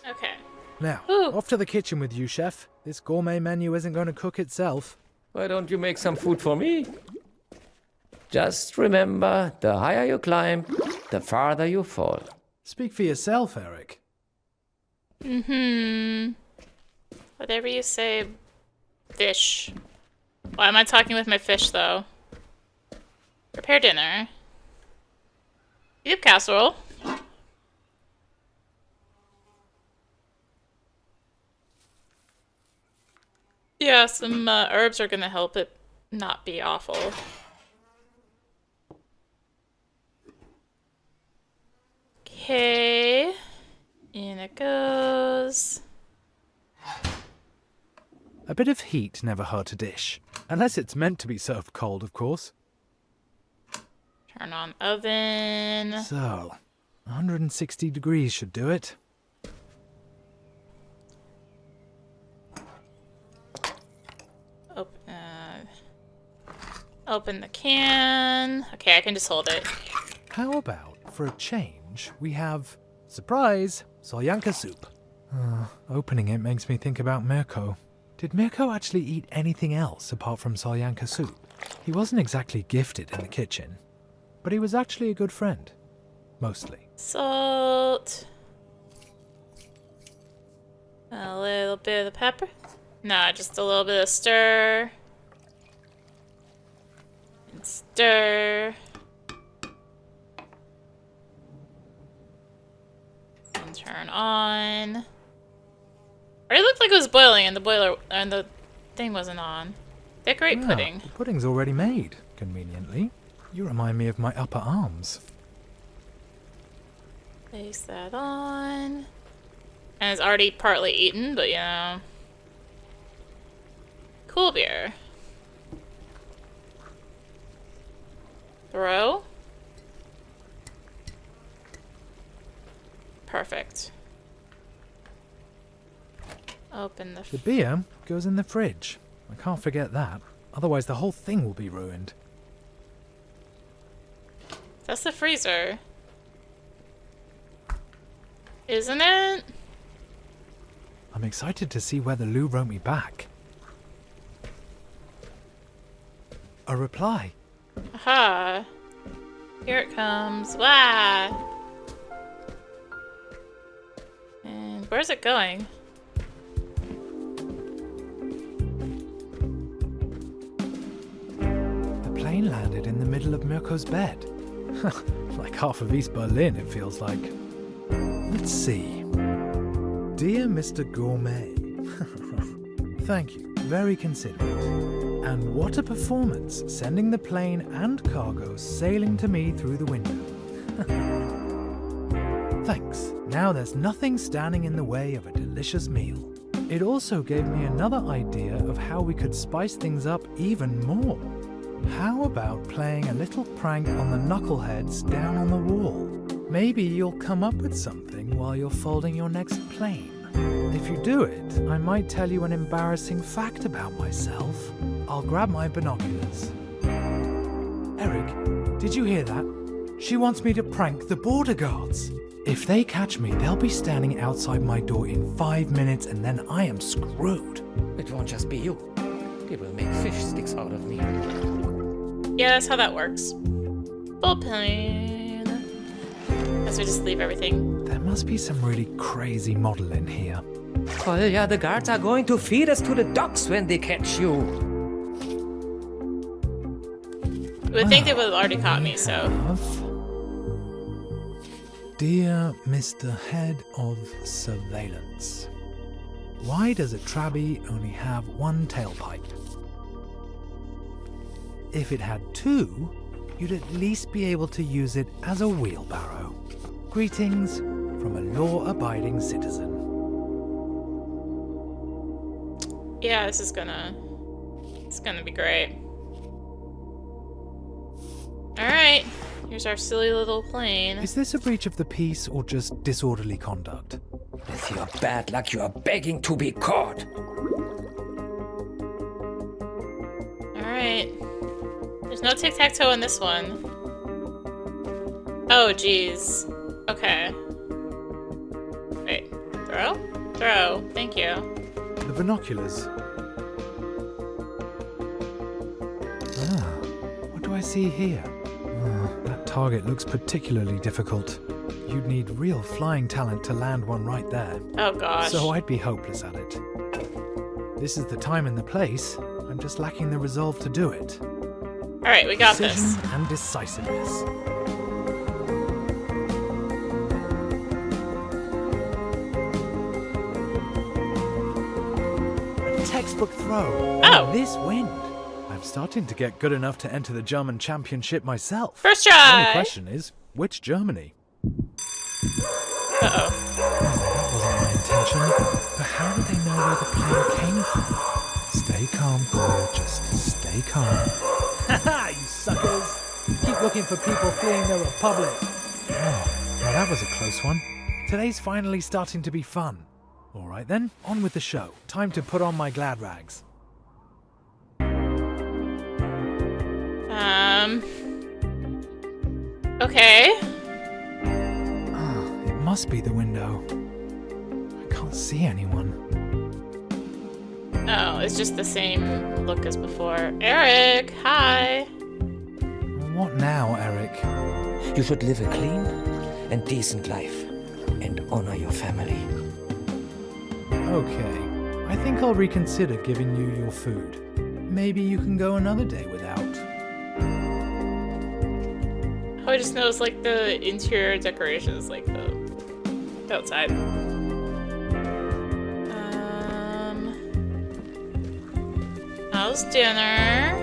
Okay. Now, Ooh. off to the kitchen with you, chef. This gourmet menu isn't going to cook itself. Why don't you make some food for me? Just remember, the higher you climb, the farther you fall. Speak for yourself, Eric. Whatever you say, fish. Why am I talking with my fish, though? Prepare dinner. Eat up casserole. Yeah, some herbs are gonna help it not be awful. Okay. In it goes. A bit of heat never hurt a dish. Unless it's meant to be served cold, of course. Turn on oven. So, 160 degrees should do it. Open the can. Okay, I can just hold it. How about, for a change, we have, surprise, solyanka soup. Opening it makes me think about Mirko. Did Mirko actually eat anything else apart from solyanka soup? He wasn't exactly gifted in the kitchen, but he was actually a good friend. Mostly. Salt. A little bit of the pepper. No, just a little bit of stir. And stir. And turn on. It looked like it was boiling and the thing wasn't on. Decorate pudding. The pudding's already made, conveniently. You remind me of my upper arms. Place that on. And it's already partly eaten, but you know. Cool beer. Throw. Perfect. Open The beer goes in the fridge. I can't forget that. Otherwise the whole thing will be ruined. That's the freezer. Isn't it? I'm excited to see whether Lou wrote me back. A reply. Aha. Here it comes. Wow. And where's it going? The plane landed in the middle of Mirko's bed. Like half of East Berlin, it feels like. Let's see. Dear Mr. Gourmet. Thank you. Very considerate. And what a performance, sending the plane and cargo sailing to me through the window. Thanks. Now there's nothing standing in the way of a delicious meal. It also gave me another idea of how we could spice things up even more. How about playing a little prank on the knuckleheads down on the wall? Maybe you'll come up with something while you're folding your next plane. If you do it, I might tell you an embarrassing fact about myself. I'll grab my binoculars. Eric, did you hear that? She wants me to prank the border guards. If they catch me, they'll be standing outside my door in 5 minutes and then I am screwed. It won't just be you. They will make fish sticks out of me. Yeah, that's how that works. Bullpen. Guess we just leave everything. There must be some really crazy model in here. Well, yeah, the guards are going to feed us to the dogs when they catch you. You would think they would have already caught me, so. Dear Mr. Head of Surveillance, why does a Trabi only have one tailpipe? If it had two, you'd at least be able to use it as a wheelbarrow. Greetings from a law-abiding citizen. Yeah, it's gonna be great. Alright, here's our silly little plane. Is this a breach of the peace or just disorderly conduct? With your bad luck, you are begging to be caught. Alright. There's no tic-tac-toe in this one. Oh, jeez. Okay. Wait. Throw Throw? Throw. Thank you. The binoculars. Ah, what do I see here? That target looks particularly difficult. You'd need real flying talent to land one right there. Oh gosh. So I'd be hopeless at it. This is the time and the place. I'm just lacking the resolve to do it. Alright, we got Precision this. and decisiveness. A textbook throw. Oh. This wind. I'm starting to get good enough to enter the German championship myself. First The only try! question is, which Germany? Uh-oh. That wasn't my intention. But how do they know where the plane came from? Stay calm, Claire. Just stay calm. Haha, you suckers! Keep looking for people fleeing the Republic. Oh, now that was a close one. Today's finally starting to be fun. All right then, on with the show. Time to put on my glad rags. Okay. It must be the window. I can't see anyone. Oh, it's just the same look as before. Eric, hi. What now, Eric? You should live a clean and decent life and honor your family. Okay, I think I'll reconsider giving you your food. Maybe you can go another day without. Oh, I just noticed like the interior decorations, like the outside. How's dinner?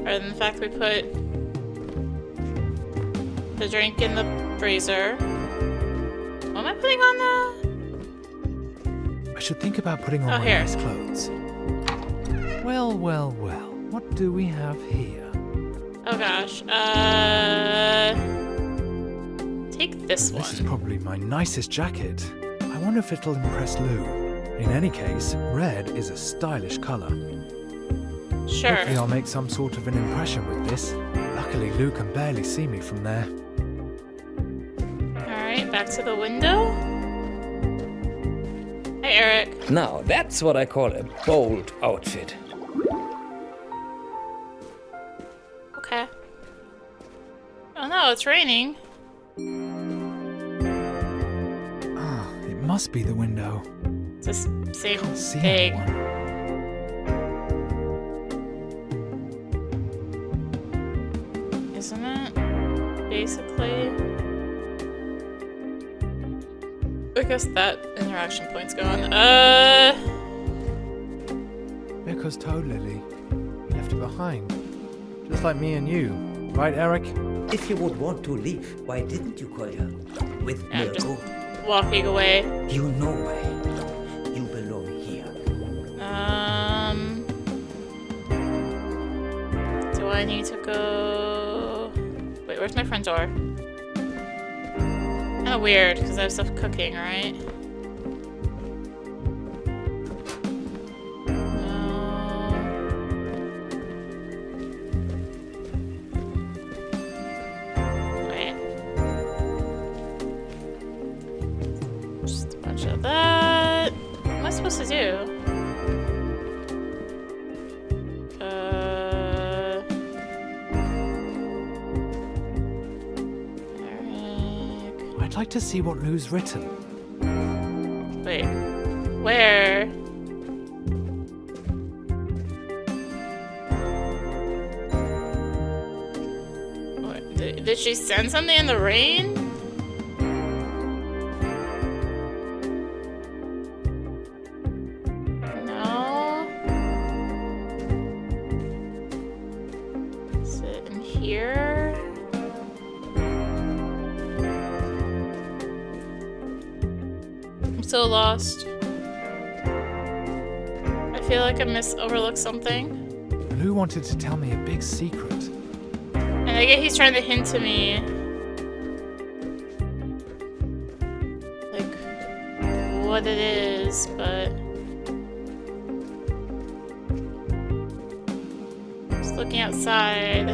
Other than the fact we put the drink in the freezer. What am I putting on I should think about putting on Oh, my here. nice clothes. Well, well, well. What do we have here? Oh gosh. Take this This is one. probably my nicest jacket. I wonder if it'll impress Lou. In any case, red is a stylish color. Hopefully Sure. I'll make some sort of an impression with this. Luckily, Lou can barely see me from there. Alright, back to the window. Hi, Eric. Now, that's what I call a bold outfit. Okay. Oh no, it's raining. It must be the window. It's the same Can't see thing. anyone. Isn't it? Basically. I guess that interaction point's gone. Because Toad Lily, you left her behind. Just like me and you. Right, Eric? If you would want to leave, why didn't you call her? With Yeah, no just- go. walking away. You know why. You belong here. Do I need to go? Wait, where's my front door? Kinda weird, because I have stuff cooking, right? Wait. Just a bunch of that. What am I supposed to do? Eric. I'd like to see what Lou's written. Wait. Where? What, did she send something in the rain? No. Is it in here? I'm so lost. I feel like I overlooked something. Lou wanted to tell me a big secret. And I get he's trying to hint to me. Like, what it is, but. Just looking outside.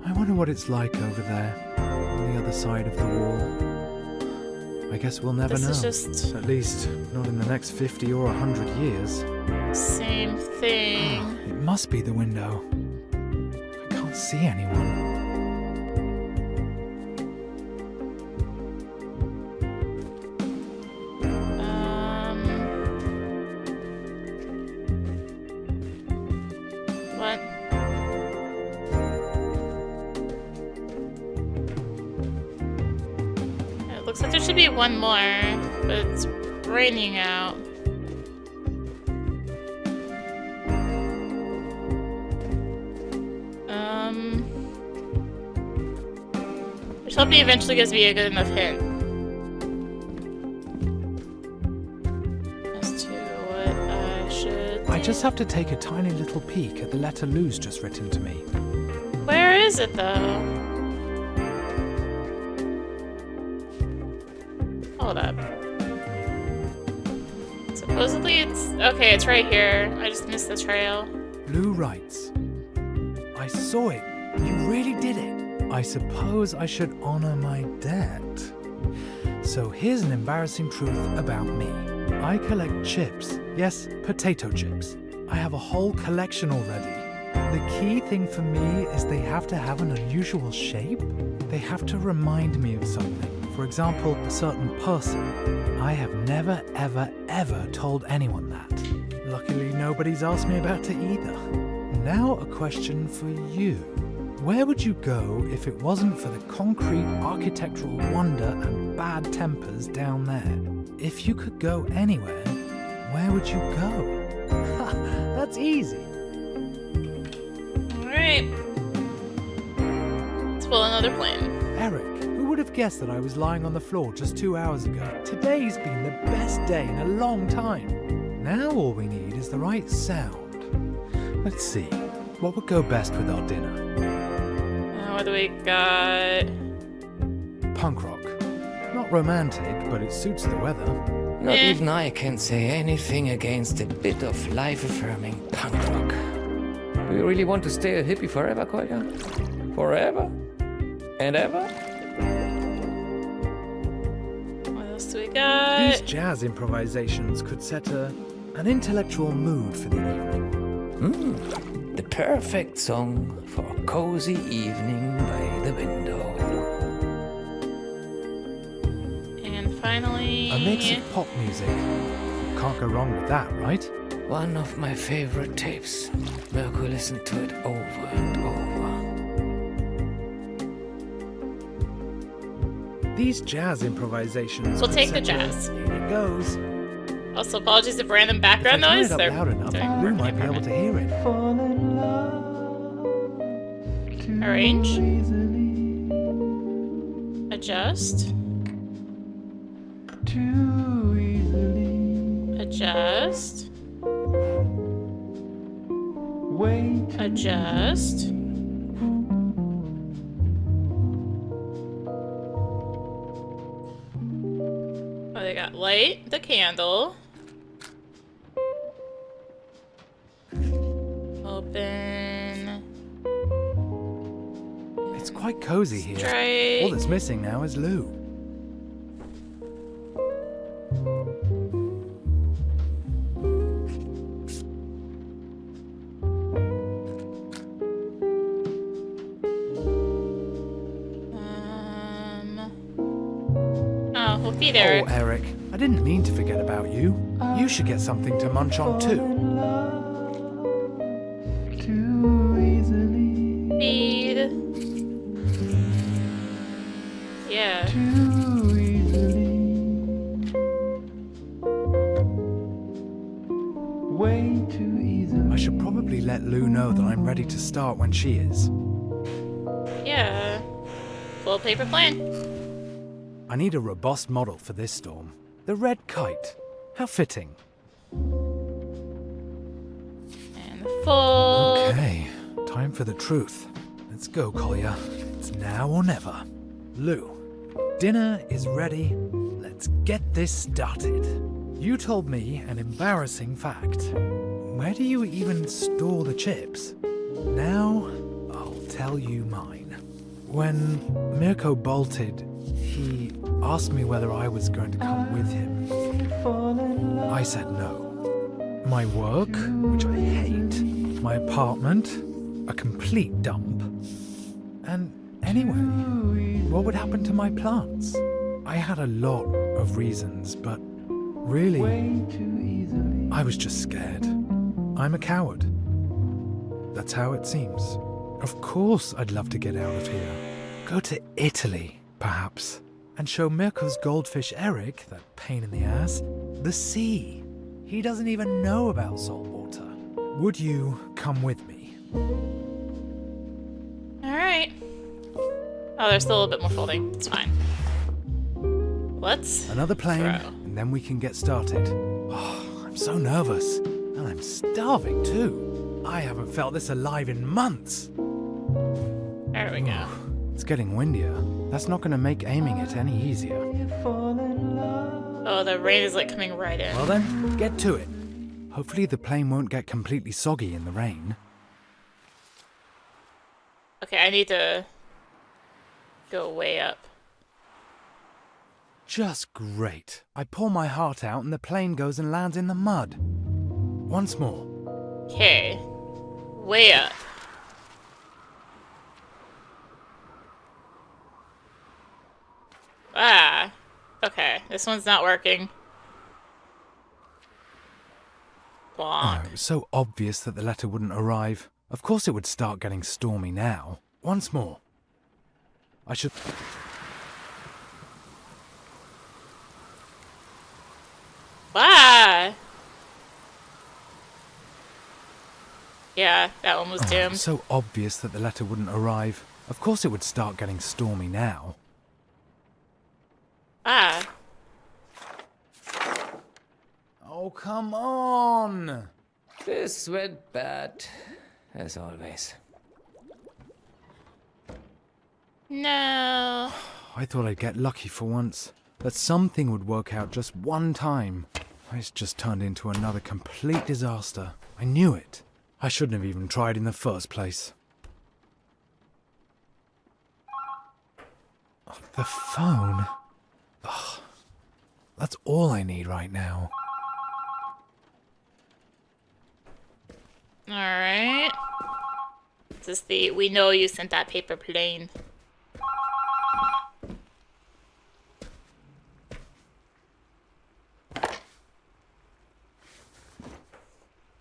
I wonder what it's like over there, on the other side of the wall? I guess we'll never This know. is just At least, not in the next 50 or 100 years. same thing. It must be the window. I can't see anyone. What? It looks like there should be one more, but it's raining out. I was hoping it eventually gives me a good enough hint as to what I should. I just have to take a tiny little peek at the letter Lou's just written to me. Where is it though? Hold up. Supposedly it's okay. It's right here. I just missed the trail. Lou writes, I saw it. You really did it. I suppose I should honor my debt. So here's an embarrassing truth about me. I collect chips. Yes, potato chips. I have a whole collection already. The key thing for me is they have to have an unusual shape. They have to remind me of something. For example, a certain person. I have never, ever, ever told anyone that. Luckily, nobody's asked me about it either. Now a question for you. Where would you go if it wasn't for the concrete architectural wonder and bad tempers down there? If you could go anywhere, where would you go? That's easy. Alright. Let's pull another plane. Eric, who would have guessed that I was lying on the floor just 2 hours ago? Today's been the best day in a long time. Now all we need is the right sound. Let's see. What would go best with our dinner? What do we got? Punk rock. Not romantic, but it suits the weather. Not Eh. even I can say anything against a bit of life-affirming punk rock. Do you really want to stay a hippie forever, Kolja? Forever? And ever? What else do we got? These jazz improvisations could set an intellectual mood for the evening. The perfect song for a cozy evening by the window. And finally, A mix of pop music. Can't go wrong with that, right? One of my favorite tapes. Mirko listened to it over and over. These jazz improvisations. We'll could take the set jazz. Here it goes. Also, apologies if random If I background turn noise. it up They're loud enough, doing Lou work might be able to hear it. Arrange. Adjust. Adjust. Adjust. Oh, they got light the candle. Open. It's quite cozy here. Straight. All that's missing now is Lou. Oh, we'll be there. Oh, Eric, I didn't mean to forget about you. You should get something to munch on too. Feed. Yeah. I should probably let Lou know that I'm ready to start when she is. Yeah. Full paper plane. I need a robust model for this storm. The red kite. How fitting. And the fold. Okay, time for the truth. Let's go, Collier. It's now or never. Lou, dinner is ready. Let's get this started. You told me an embarrassing fact. Where do you even store the chips? Now, I'll tell you mine. When Mirko bolted, he asked me whether I was going to come with him. I said no. My work, which I hate, my apartment, a complete dump. And anyway, what would happen to my plants? I had a lot of reasons, but really, I was just scared. I'm a coward. That's how it seems. Of course I'd love to get out of here. Go to Italy, perhaps, and show Mirko's goldfish Eric, that pain in the ass, the sea. He doesn't even know about salt water. Would you come with me? Alright. Oh, there's still a little bit more folding. It's fine. Let's Another plane, throw. and then we can get started. Oh, I'm so nervous. And I'm starving too. I haven't felt this alive in months. There we go. It's getting windier. That's not going to make aiming it any easier. Oh, the rain is like coming right in. Well then, get to it. Hopefully the plane won't get completely soggy in the rain. Okay, I need to go way up. Just great. I pour my heart out and the plane goes and lands in the mud. Once more. Okay. Way up. Ah. Okay, this one's not working. Bonk. Oh, it was so obvious that the letter wouldn't arrive. Of course it would start getting stormy now. Once more. I should... Ah. Yeah, that one was Oh, doomed. so obvious that the letter wouldn't arrive. Of course it would start getting stormy now. Ah. Oh, come on! This went bad, as always. No. I thought I'd get lucky for once. That something would work out just one time. It's just turned into another complete disaster. I knew it. I shouldn't have even tried in the first place. Oh, the phone. Ugh. That's all I need right now. Alright. This is the we know you sent that paper plane.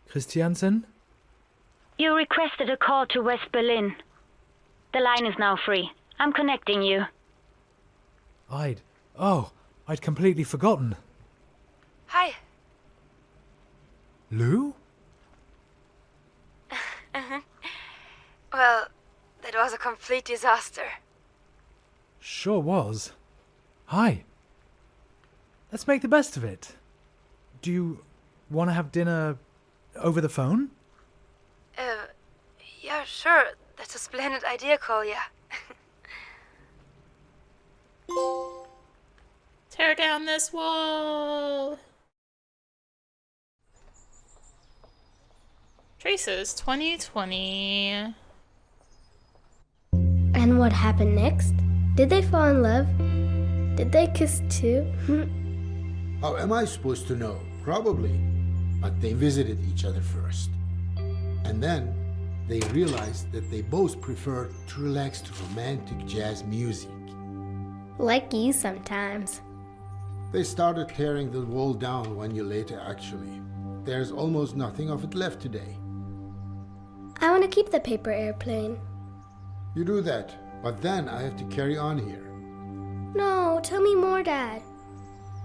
Christiansen? You requested a call to West Berlin. The line is now free. I'm connecting you. I'd completely forgotten. Hi. Lou? Well, that was a complete disaster. Sure was. Hi. Let's make the best of it. Do you want to have dinner over the phone? Yeah, sure. That's a splendid idea, Kolya. Tear down this wall. Traces 2020. And what happened next? Did they fall in love? Did they kiss too? How am I supposed to know? Probably. But they visited each other first. And then they realized that they both preferred to relax to romantic jazz music. Like you sometimes. They started tearing the wall down 1 year later, actually. There's almost nothing of it left today. I want to keep the paper airplane. You do that, but then I have to carry on here. No, tell me more, Dad.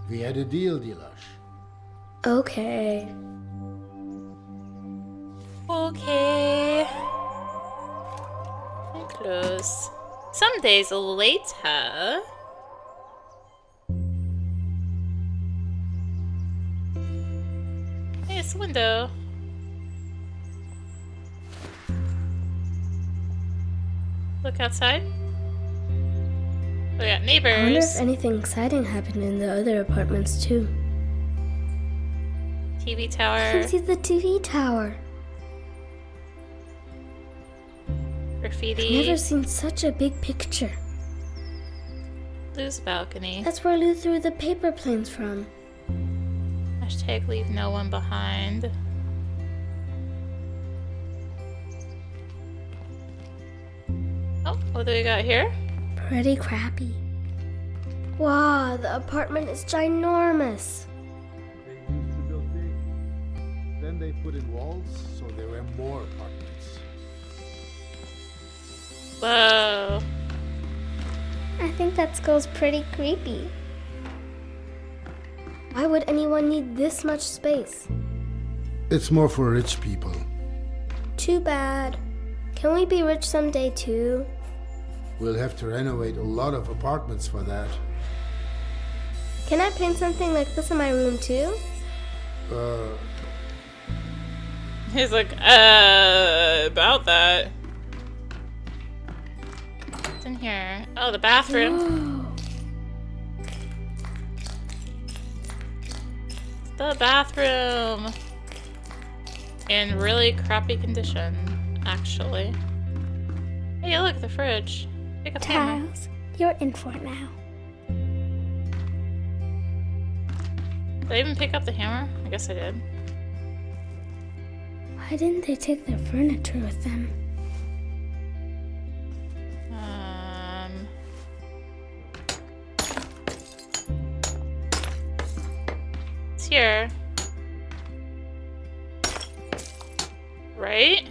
We had a deal, Dilash. Okay. Okay. And close. Some days later. Hey, it's a window. Look outside. We got I wonder neighbors. if anything exciting happened in the other apartments too. TV I tower. can see the TV tower. Graffiti. I've never seen such a big picture. Lou's balcony. That's where Lou threw the paper planes from. Hashtag leave no one behind. Oh, what do we got here? Pretty crappy. Wow, the apartment is ginormous. They used to build big. Then they put in walls, so there were more apartments. Whoa. I think that skull's pretty creepy. Why would anyone need this much space? It's more for rich people. Too bad. Can we be rich someday too? We'll have to renovate a lot of apartments for that. Can I paint something like this in my room too? He's like, about that. What's in here? Oh, the bathroom. The bathroom. In really crappy condition, actually. Hey, look, the fridge. Pick up hammer. Tiles, you're in for it now. Did I even pick up the hammer? I guess I did. Why didn't they take their furniture with them? It's here. Right?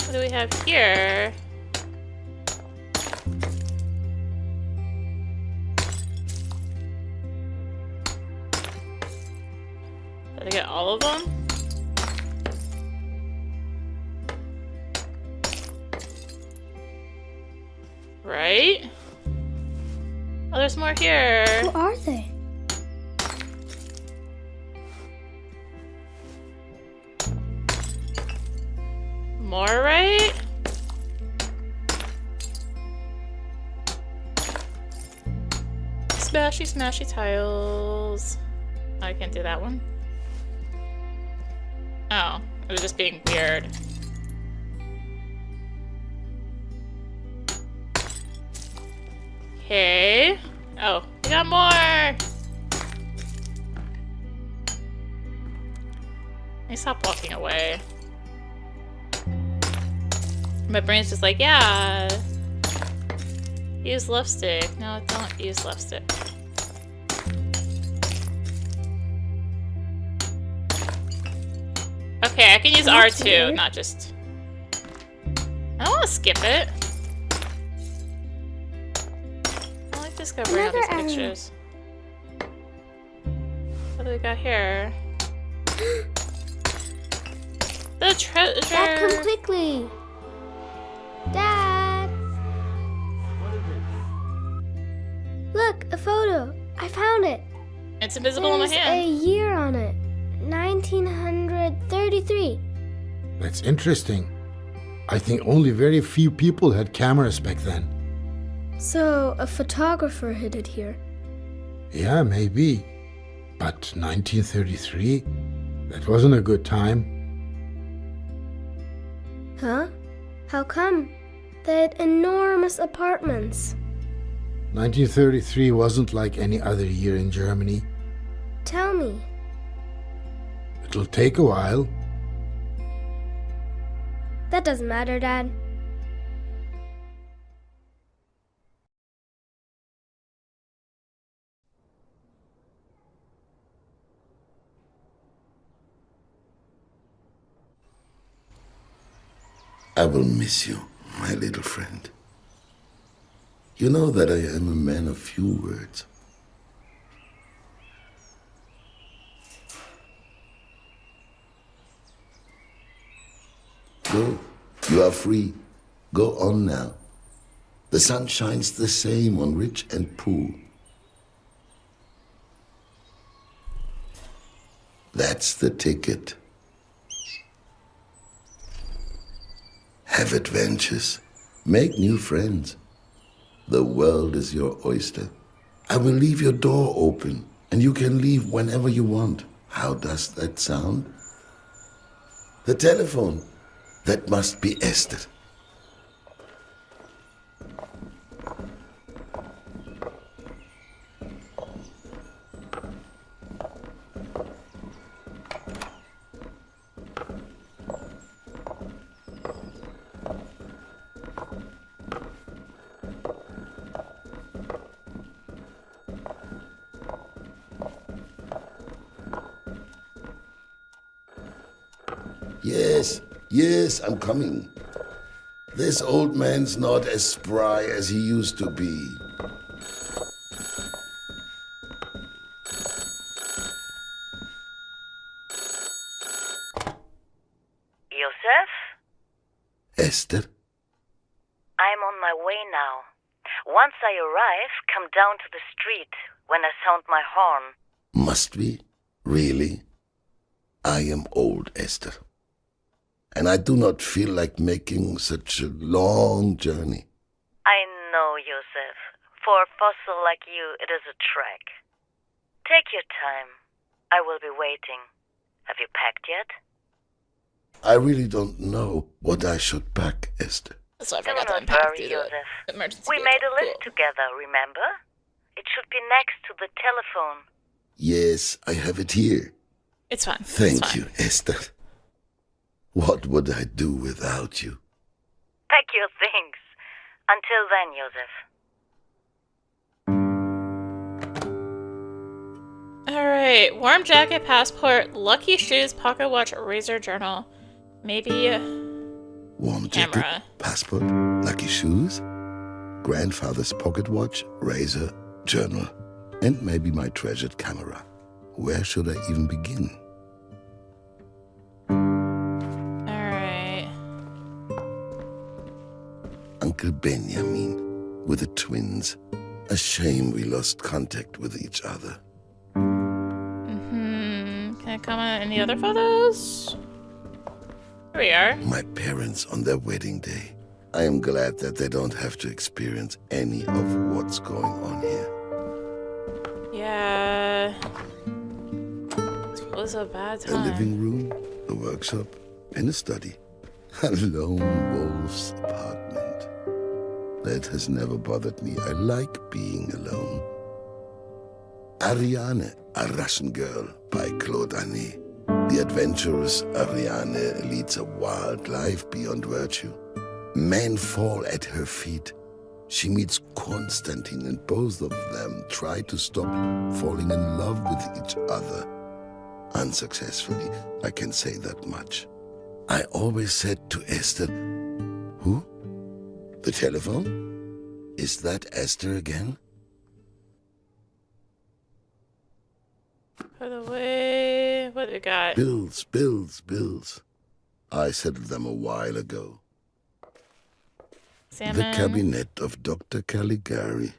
What do we have here? Did I get all of them? Right? Oh, there's more here. Who are they? More, right? Smashy, smashy tiles. Oh, I can't do that one. Oh, it was just being weird. Okay. Oh, we got more! Let me stop walking away. My brain's just like, yeah. Use left stick. No, don't use left stick. Okay, I can use That's R2, weird. not just... I don't want to skip it. I like discovering all Another these arrow. pictures. What do we got here? The treasure! Dad, come quickly! Dad! Look, a photo. I found it. It's invisible in my There's hand. a year on it. 1933. That's interesting. I think only very few people had cameras back then. So, a photographer hid it here. Yeah, maybe. But 1933? That wasn't a good time. Huh? How come? They had enormous apartments. 1933 wasn't like any other year in Germany. Tell me. It'll take a while. That doesn't matter, Dad. I will miss you, my little friend. You know that I am a man of few words. Go. You are free. Go on now. The sun shines the same on rich and poor. That's the ticket. Have adventures. Make new friends. The world is your oyster. I will leave your door open, and you can leave whenever you want. How does that sound? The telephone. That must be Esther. Yes, I'm coming. This old man's not as spry as he used to be. Joseph? Esther? I'm on my way now. Once I arrive, come down to the street when I sound my horn. Must we? Really? I am old, Esther. And I do not feel like making such a long journey. I know, Joseph. For a fossil like you, it is a trek. Take your time. I will be waiting. Have you packed yet? I really don't know what I should pack, Esther. So I Do forgot to not unpack worry, the Joseph. emergency We vehicle. made a list Cool. together, remember? It should be next to the telephone. Yes, I have it here. It's fine. Thank it's fine. you, Esther. What would I do without you? Pack your things. Until then, Joseph. Alright. Warm jacket, passport, lucky shoes, pocket watch, razor, journal. Maybe Warm camera. jacket, passport, lucky shoes, grandfather's pocket watch, razor, journal, and maybe my treasured camera. Where should I even begin? Alright. Uncle Benjamin with the twins. A shame we lost contact with each other. Can I comment on any other photos? Here we are. My parents on their wedding day. I am glad that they don't have to experience any of what's going on here. Yeah. It was a bad A time. living room, a workshop, and a study. A lone wolf's apartment. That has never bothered me. I like being alone. Ariane, a Russian girl, by Claude Anet. The adventurous Ariane leads a wild life beyond virtue. Men fall at her feet. She meets Constantine, and both of them try to stop falling in love with each other. Unsuccessfully, I can say that much. I always said to Esther, "Who? The telephone? Is that Esther again?" By the way, what do we got? Bills. I settled them a while ago. Salmon. The cabinet of Dr. Caligari.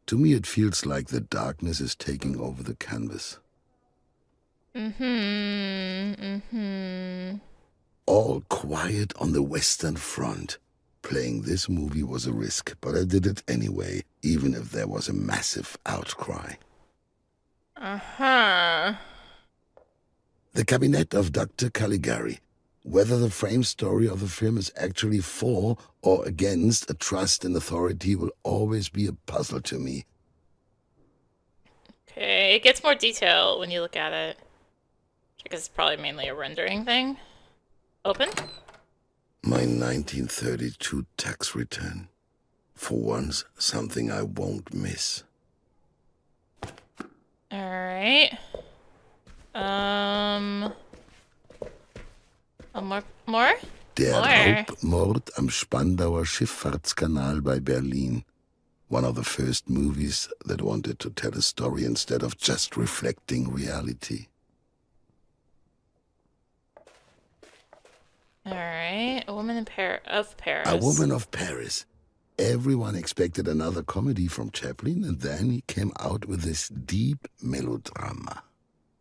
To me, it feels like the darkness is taking over the canvas. All quiet on the Western Front. Playing this movie was a risk, but I did it anyway, even if there was a massive outcry. The cabinet of Dr. Caligari. Whether the frame story of the film is actually for or against a trust in authority will always be a puzzle to me. Okay, it gets more detail when you look at it. Because it's probably mainly a rendering thing. Open? My 1932 tax return. For once, something I won't miss. Alright. More? Der More. Raubmord am Spandauer Schifffahrtskanal bei Berlin. One of the first movies that wanted to tell a story instead of just reflecting reality. Alright. A woman of Paris. A Woman of Paris. Everyone expected another comedy from Chaplin, and then he came out with this deep melodrama.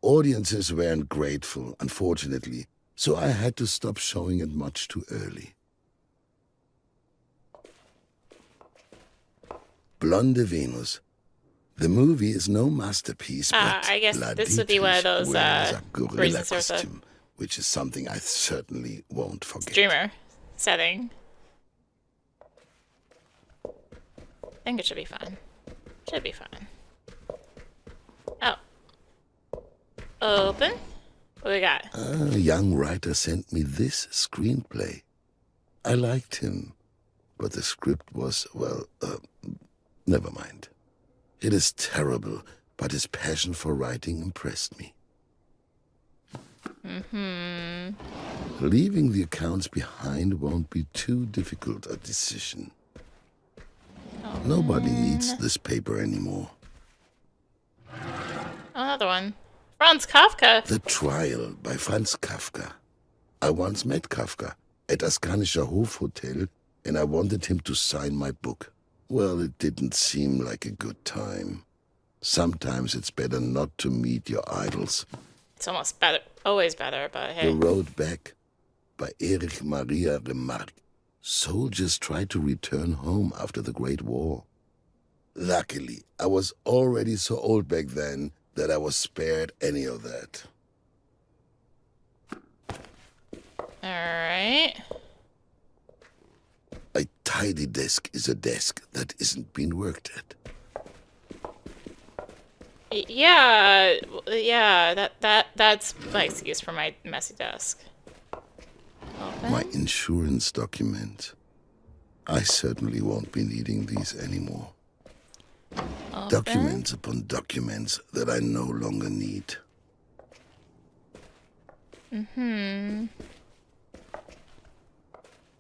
Audiences weren't grateful, unfortunately, so I had to stop showing it much too early. Blonde Venus. The movie is no masterpiece, but I guess La this would be one of Dietrich those wears a gorilla reasons there's a costume. which is something I certainly won't forget. Streamer setting. I think it should be fine. Should be fine. Oh. Open. What we got? A young writer sent me this screenplay. I liked him, but the script was, well, never mind. It is terrible, but his passion for writing impressed me. Leaving the accounts behind won't be too difficult a decision. Nobody needs this paper anymore. Another one. Franz Kafka. The Trial by Franz Kafka. I once met Kafka at Askanischer Hofhotel, and I wanted him to sign my book. Well, it didn't seem like a good time. Sometimes it's better not to meet your idols. It's almost better. Always better, but hey. The Road Back by Erich Maria Remarque. Soldiers tried to return home after the Great War. Luckily, I was already so old back then that I was spared any of that. Alright. A tidy desk is a desk that isn't being worked at. Yeah, that's my excuse for my messy desk. Open. My insurance document. I certainly won't be needing these anymore. Open. Documents upon documents that I no longer need.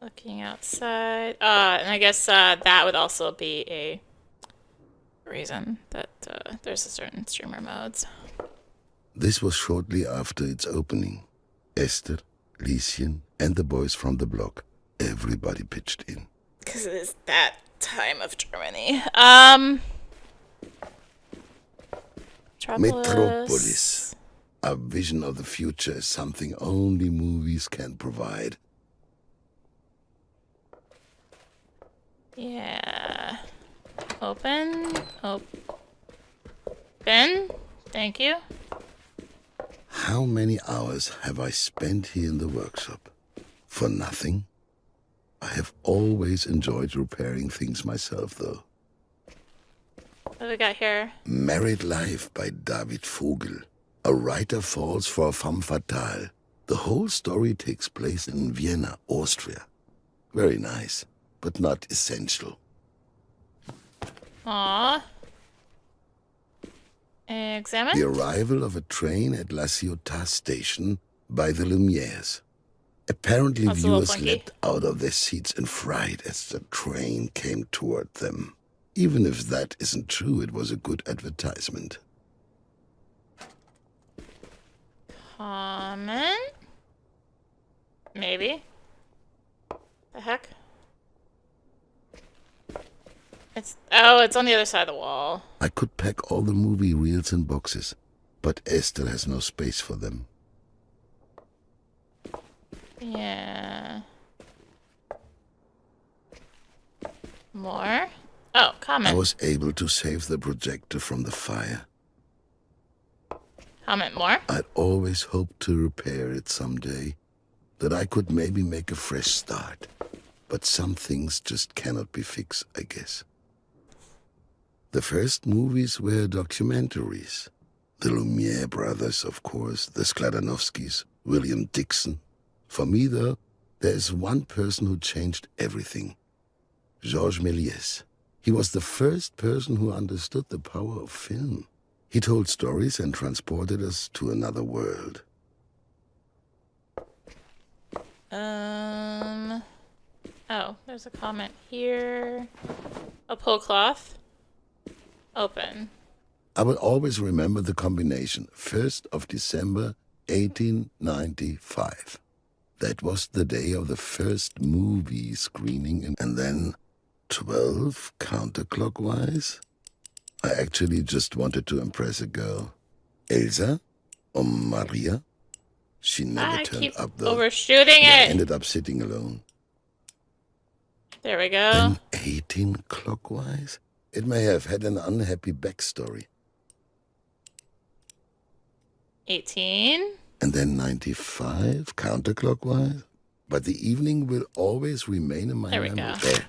Looking outside. And I guess that would also be a reason that there's a certain streamer modes. This was shortly after its opening. Esther, Lieschen, and the boys from the block. Everybody pitched in. Because it is that time of Germany. Metropolis. A vision of the future is something only movies can provide. Yeah. Open. Thank you. How many hours have I spent here in the workshop? For nothing? I have always enjoyed repairing things myself, though. What do we got here? Married Life by David Vogel. A writer falls for a femme fatale. The whole story takes place in Vienna, Austria. Very nice, but not essential. Aww. Examine? The Arrival of a Train at La Ciotat Station by the Lumières. Apparently That's a little viewers funky. leapt out of their seats in fright as the train came toward them. Even if that isn't true, it was a good advertisement. Comment? Maybe. The heck? It's on the other side of the wall. I could pack all the movie reels in boxes, but Esther has no space for them. Yeah. More? Oh, comment. I was able to save the projector from the fire. Comment more? I'd always hoped to repair it someday, that I could maybe make a fresh start. But some things just cannot be fixed, I guess. The first movies were documentaries. The Lumière brothers, of course, the Skladanovskys, William Dixon. For me, though, there is one person who changed everything. Georges Méliès. He was the first person who understood the power of film. He told stories and transported us to another world. Oh, there's a comment here. A pull cloth. Open. I will always remember the combination, 1st of December, 1895. That was the day of the first movie screening, and then 12 counterclockwise. I actually just wanted to impress a girl. Elsa or Maria? She never I turned keep up, though. overshooting I it. ended up sitting alone. There we go. Then 18 clockwise? It may have had an unhappy backstory. 18. And then 95 counterclockwise. But the evening will always remain in my There we memory. go. There.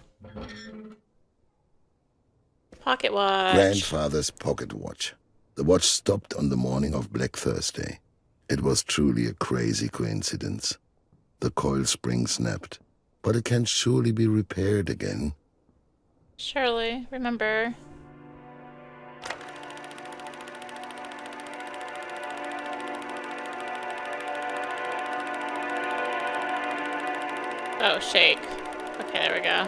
Pocket watch. Grandfather's pocket watch. The watch stopped on the morning of Black Thursday. It was truly a crazy coincidence. The coil spring snapped, but it can surely be repaired again. Surely, remember. Oh, shake. Okay, there we go.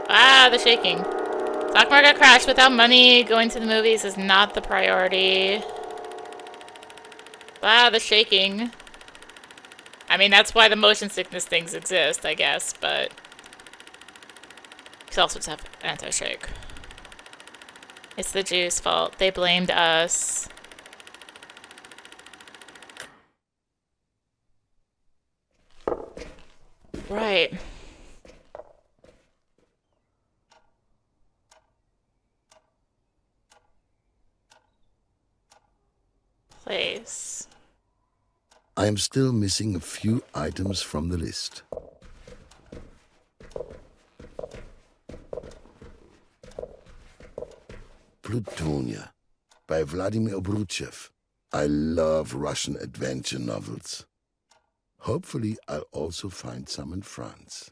Ah, the shaking. Stock market crash without money. Going to the movies is not the priority. Ah, the shaking. I mean, that's why the motion sickness things exist, I guess, but... you could also just have anti-shake. It's the juice fault. They blamed us. Right. Place. I am still missing a few items from the list. Plutonia by Vladimir Obruchev. I love Russian adventure novels. Hopefully, I'll also find some in France.